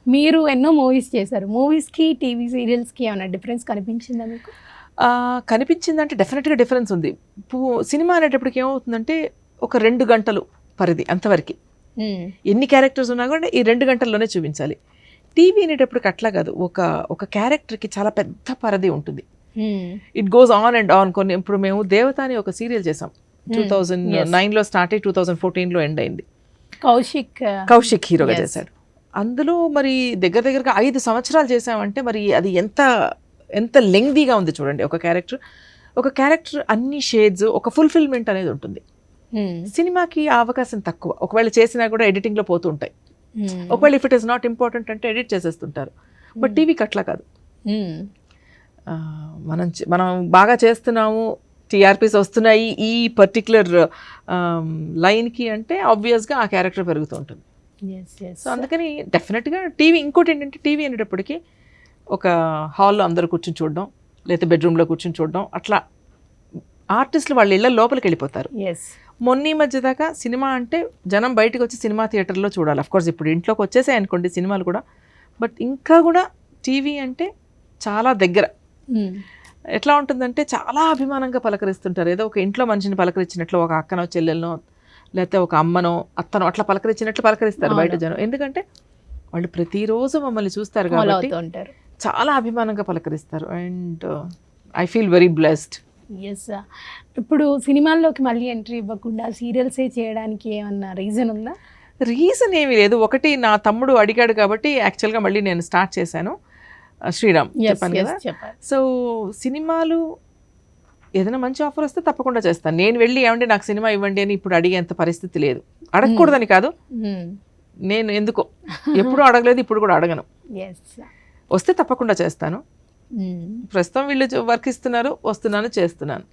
మీరు ఎన్నో మూవీస్ చేశారు. మూవీస్కి టీవీ సీరియల్స్కి ఏమైనా డిఫరెన్స్ కనిపించిందా మీకు? కనిపించిందంటే డెఫినెట్గా డిఫరెన్స్ ఉంది. సినిమా అనేటప్పటికి ఏమవుతుందంటే ఒక 2 గంటలు పరిధి అంతవరకు, ఎన్ని క్యారెక్టర్స్ ఉన్నా కూడా ఈ 2 గంటల్లోనే చూపించాలి. టీవీ అనేటప్పటికి అట్లా కాదు, ఒక క్యారెక్టర్కి చాలా పెద్ద పరిధి ఉంటుంది. It goes on and on. కొన్ని ఇప్పుడు మేము దేవత అని ఒక సీరియల్ చేసాం, 2009లో స్టార్ట్ అయ్యి 2014లో ఎండ్ అయింది. కౌశిక్ హీరోగా చేశాడు. అందులో మరి దగ్గరగా 5 సంవత్సరాలు చేసామంటే మరి అది ఎంత లెంగ్దీగా ఉంది చూడండి. ఒక క్యారెక్టర్ అన్ని షేడ్స్, ఒక ఫుల్ఫిల్మెంట్ అనేది ఉంటుంది. సినిమాకి ఆ అవకాశం తక్కువ. ఒకవేళ చేసినా కూడా ఎడిటింగ్లో పోతూ ఉంటాయి. ఒకవేళ if it is not important అంటే ఎడిట్ చేసేస్తుంటారు. బట్ టీవీకి అట్లా కాదు. మనం బాగా చేస్తున్నాము, టీఆర్పీస్ వస్తున్నాయి ఈ పర్టిక్యులర్ లైన్కి అంటే ఆబ్వియస్గా ఆ క్యారెక్టర్ పెరుగుతూ ఉంటుంది. సో అందుకని డెఫినెట్గా టీవీ. ఇంకోటి ఏంటంటే టీవీ అనేటప్పటికీ ఒక హాల్లో అందరూ కూర్చొని చూడడం, లేదా బెడ్రూమ్లో కూర్చొని చూడడం, అట్లా ఆర్టిస్టులు వాళ్ళ ఇళ్ళ లోపలికి వెళ్ళిపోతారు. మొన్న ఈ మధ్య దాకా సినిమా అంటే జనం బయటకు వచ్చి సినిమా థియేటర్లో చూడాలి. అఫ్కోర్స్ ఇప్పుడు ఇంట్లోకి వచ్చేసాయి అనుకోండి సినిమాలు కూడా, బట్ ఇంకా కూడా టీవీ అంటే చాలా దగ్గర. ఎట్లా ఉంటుందంటే చాలా అభిమానంగా పలకరిస్తుంటారు. ఏదో ఒక ఇంట్లో మనిషిని పలకరించినట్లు, ఒక అక్కనో చెల్లెలనో లేకపోతే ఒక అమ్మనో అత్తనో అట్లా పలకరించినట్లు పలకరిస్తారు బయట జనం. ఎందుకంటే వాళ్ళు ప్రతిరోజు మమ్మల్ని చూస్తారు కాబట్టి చాలా అభిమానంగా పలకరిస్తారు. And I feel very blessed. ఇప్పుడు సినిమాల్లోకి మళ్ళీ ఎంట్రీ ఇవ్వకుండా సీరియల్సే చేయడానికి ఏమన్నా రీజన్ ఉందా? రీజన్ ఏమీ లేదు. ఒకటి, నా తమ్ముడు అడిగాడు కాబట్టి యాక్చువల్గా మళ్ళీ నేను స్టార్ట్ చేశాను. శ్రీరామ్ చెప్పాను కదా. సో సినిమాలు ఏదైనా మంచి ఆఫర్ వస్తే తప్పకుండా చేస్తాను. నేను వెళ్ళి ఏమంటే నాకు సినిమా ఇవ్వండి అని ఇప్పుడు అడిగేంత పరిస్థితి లేదు. అడగకూడదని కాదు, నేను ఎందుకో ఎప్పుడూ అడగలేదు, ఇప్పుడు కూడా అడగను. వస్తే తప్పకుండా చేస్తాను. ప్రస్తుతం వీళ్ళు వర్క్ ఇస్తున్నారు, వస్తున్నాను, చేస్తున్నాను.